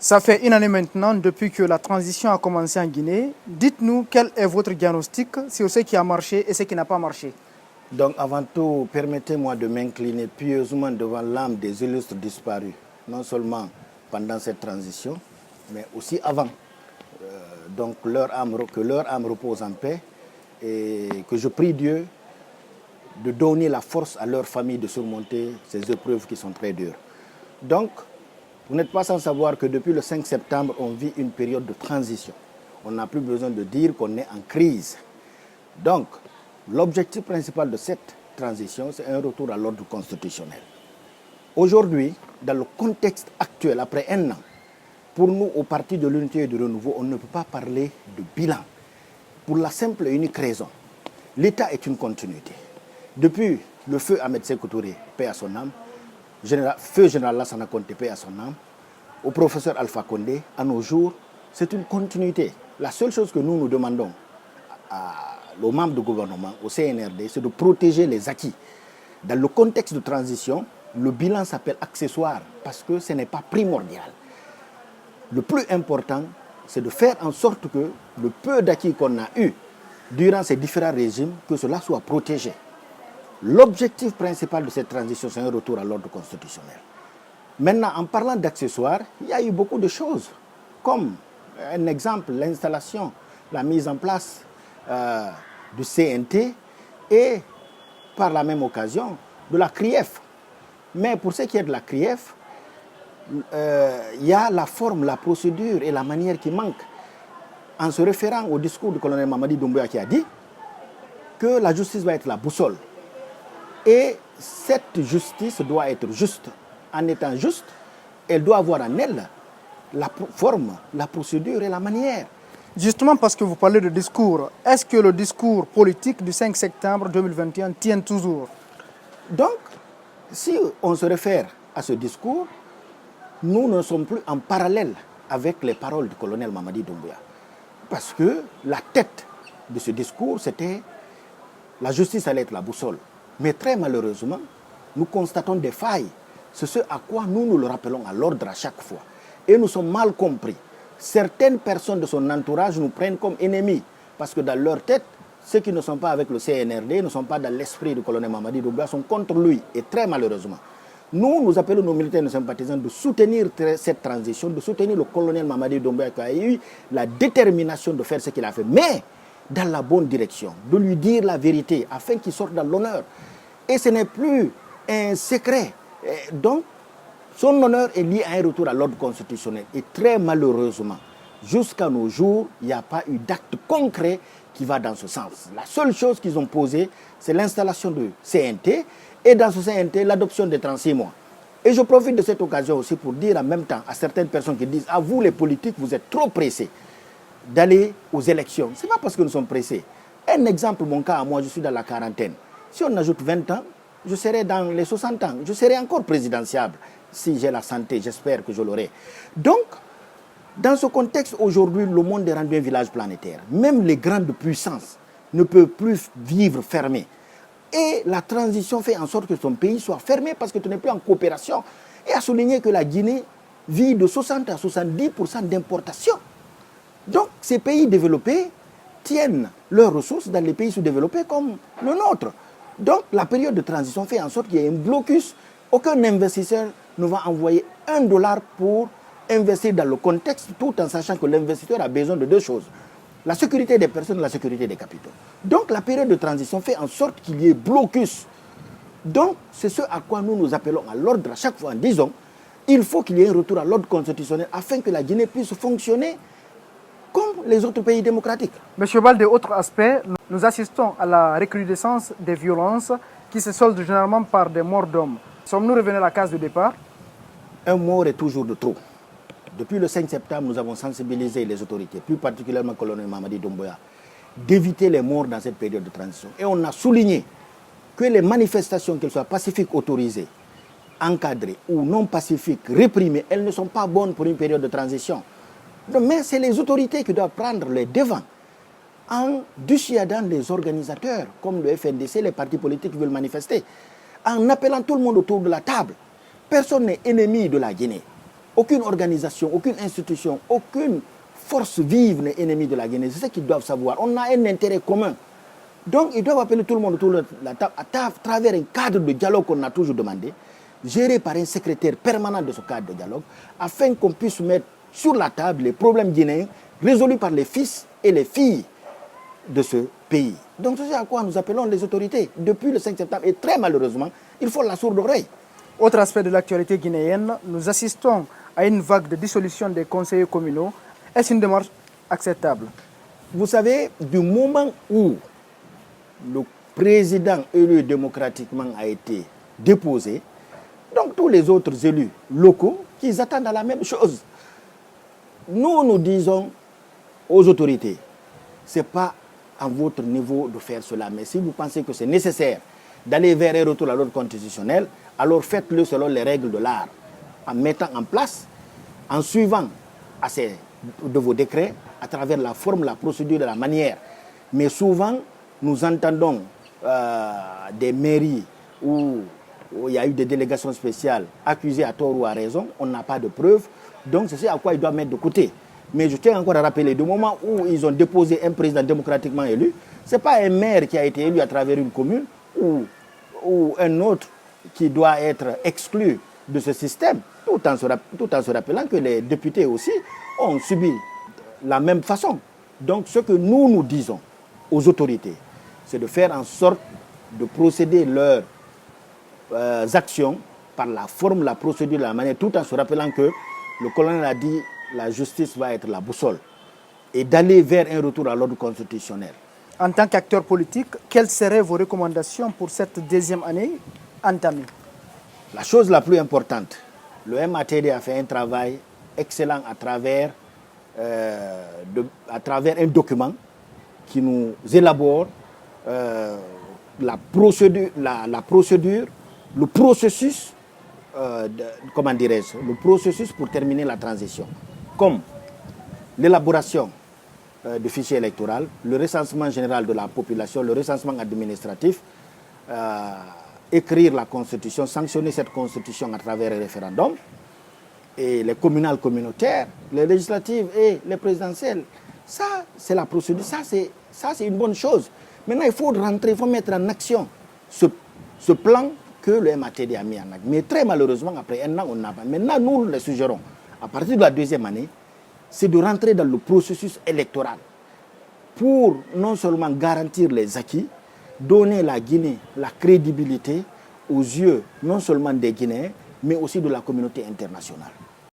Ça fait une année maintenant depuis que la transition a commencé en Guinée. Dites-nous quel est votre diagnostic sur ce qui a marché et ce qui n'a pas marché. Donc avant tout, permettez-moi de m'incliner pieusement devant l'âme des illustres disparus, non seulement pendant cette transition, mais aussi avant. Donc que leur âme repose en paix et que je prie Dieu de donner la force à leur famille de surmonter ces épreuves qui sont très dures. Donc, vous n'êtes pas sans savoir que depuis le 5 septembre, on vit une période de transition. On n'a plus besoin de dire qu'on est en crise. Donc, l'objectif principal de cette transition, c'est un retour à l'ordre constitutionnel. Aujourd'hui, dans le contexte actuel, après un an, pour nous, au Parti de l'Unité et du Renouveau, on ne peut pas parler de bilan. Pour la simple et unique raison, l'État est une continuité. Depuis le feu Ahmed Sékou Touré, paix à son âme, feu général Lassana Conté, paix à son âme, au professeur Alpha Condé, à nos jours, c'est une continuité. La seule chose que nous demandons aux membres du gouvernement, au CNRD, c'est de protéger les acquis. Dans le contexte de transition, le bilan s'appelle accessoire parce que ce n'est pas primordial. Le plus important, c'est de faire en sorte que le peu d'acquis qu'on a eu durant ces différents régimes, que cela soit protégé. L'objectif principal de cette transition, c'est un retour à l'ordre constitutionnel. Maintenant, en parlant d'accessoires, il y a eu beaucoup de choses, comme un exemple, l'installation, la mise en place du CNT et par la même occasion de la CRIEF. Mais pour ce qui est de la CRIEF, il y a la forme, la procédure et la manière qui manquent. En se référant au discours du colonel Mamadi Doumbouya qui a dit que la justice va être la boussole. Et cette justice doit être juste. En étant juste, elle doit avoir en elle la forme, la procédure et la manière. Justement parce que vous parlez de discours, est-ce que le discours politique du 5 septembre 2021 tient toujours? Donc, si on se réfère à ce discours, nous ne sommes plus en parallèle avec les paroles du colonel Mamadi Doumbouya. Parce que la tête de ce discours, c'était la justice allait être la boussole. Mais très malheureusement, nous constatons des failles. C'est ce à quoi nous le rappelons à l'ordre à chaque fois. Et nous sommes mal compris. Certaines personnes de son entourage nous prennent comme ennemis. Parce que dans leur tête, ceux qui ne sont pas avec le CNRD, ne sont pas dans l'esprit du colonel Mamadi Doumbouya, sont contre lui. Et très malheureusement. Nous appelons nos militaires et nos sympathisants de soutenir cette transition, de soutenir le colonel Mamadi Doumbouya qui a eu la détermination de faire ce qu'il a fait. Mais dans la bonne direction, de lui dire la vérité afin qu'il sorte dans l'honneur. Et ce n'est plus un secret. Donc, son honneur est lié à un retour à l'ordre constitutionnel. Et très malheureusement, jusqu'à nos jours, il n'y a pas eu d'acte concret qui va dans ce sens. La seule chose qu'ils ont posée, c'est l'installation de CNT et dans ce CNT, l'adoption des 36 mois. Et je profite de cette occasion aussi pour dire en même temps à certaines personnes qui disent « Ah, vous les politiques, vous êtes trop pressés d'aller aux élections. » Ce n'est pas parce que nous sommes pressés. Un exemple, mon cas à moi, je suis dans la quarantaine. Si on ajoute 20 ans, je serai dans les 60 ans. Je serai encore présidentiable. Si j'ai la santé, j'espère que je l'aurai. Donc, dans ce contexte, aujourd'hui, le monde est rendu un village planétaire. Même les grandes puissances ne peuvent plus vivre fermées. Et la transition fait en sorte que son pays soit fermé parce que tu n'es plus en coopération. Et à souligner que la Guinée vit de 60 à 70% d'importation. Donc, ces pays développés tiennent leurs ressources dans les pays sous-développés comme le nôtre. Donc, la période de transition fait en sorte qu'il y ait un blocus. Aucun investisseur ne va envoyer $1 pour investir dans le contexte tout en sachant que l'investisseur a besoin de deux choses. La sécurité des personnes et la sécurité des capitaux. Donc, la période de transition fait en sorte qu'il y ait blocus. Donc, c'est ce à quoi nous nous appelons à l'ordre à chaque fois en disant il faut qu'il y ait un retour à l'ordre constitutionnel afin que la Guinée puisse fonctionner comme les autres pays démocratiques. Monsieur Balde, autre aspect, nous assistons à la recrudescence des violences qui se soldent généralement par des morts d'hommes. Sommes-nous revenus à la case de départ? Un mort est toujours de trop. Depuis le 5 septembre, nous avons sensibilisé les autorités, plus particulièrement le colonel Mamadi Doumbouya, d'éviter les morts dans cette période de transition. Et on a souligné que les manifestations, qu'elles soient pacifiques autorisées, encadrées ou non pacifiques, réprimées, elles ne sont pas bonnes pour une période de transition. Mais c'est les autorités qui doivent prendre les devants en dissuadant les organisateurs, comme le FNDC, les partis politiques qui veulent manifester, en appelant tout le monde autour de la table. Personne n'est ennemi de la Guinée. aucune organisation, aucune institution, aucune force vive n'est ennemie de la Guinée. C'est ce qu'ils doivent savoir. On a un intérêt commun. Donc, ils doivent appeler tout le monde autour de la table à travers un cadre de dialogue qu'on a toujours demandé, géré par un secrétaire permanent de ce cadre de dialogue, afin qu'on puisse mettre sur la table les problèmes guinéens résolus par les fils et les filles de ce pays. Donc, c'est à quoi nous appelons les autorités. Depuis le 5 septembre, et très malheureusement, il faut la sourde oreille. Autre aspect de l'actualité guinéenne, nous assistons à une vague de dissolution des conseillers communaux. Est-ce une démarche acceptable? Vous savez, du moment où le président élu démocratiquement a été déposé, donc tous les autres élus locaux, qu'ils attendent à la même chose. Nous disons aux autorités, ce n'est pas à votre niveau de faire cela, mais si vous pensez que c'est nécessaire d'aller vers un retour à l'ordre constitutionnel, alors faites-le selon les règles de l'art, en mettant en place, en suivant de vos décrets, à travers la forme, la procédure et la manière. Mais souvent, nous entendons des mairies où il y a eu des délégations spéciales accusées à tort ou à raison, on n'a pas de preuves, donc c'est ce à quoi ils doivent mettre de côté. Mais je tiens encore à rappeler, du moment où ils ont déposé un président démocratiquement élu, ce n'est pas un maire qui a été élu à travers une commune ou un autre qui doit être exclu de ce système, tout en se rappelant que les députés aussi ont subi la même façon. Donc ce que nous disons aux autorités, c'est de faire en sorte de procéder leurs actions par la forme, la procédure, la manière, tout en se rappelant que le colonel a dit la justice va être la boussole et d'aller vers un retour à l'ordre constitutionnel. En tant qu'acteur politique, quelles seraient vos recommandations pour cette deuxième année entamée? La chose la plus importante, le MATD a fait un travail excellent à travers un document qui nous élabore la procédure, le processus, le processus pour terminer la transition, comme l'élaboration du fichier électoral, le recensement général de la population, le recensement administratif, écrire la constitution, sanctionner cette constitution à travers un référendum, et les communales communautaires, les législatives et les présidentielles. Ça, c'est la procédure, ça c'est une bonne chose. Maintenant, il faut rentrer, il faut mettre en action ce plan que le MATD a mis en action. Mais très malheureusement, après un an, on n'a pas. Maintenant, nous le suggérons, à partir de la deuxième année, c'est de rentrer dans le processus électoral pour non seulement garantir les acquis, donner la Guinée la crédibilité aux yeux non seulement des Guinéens, mais aussi de la communauté internationale.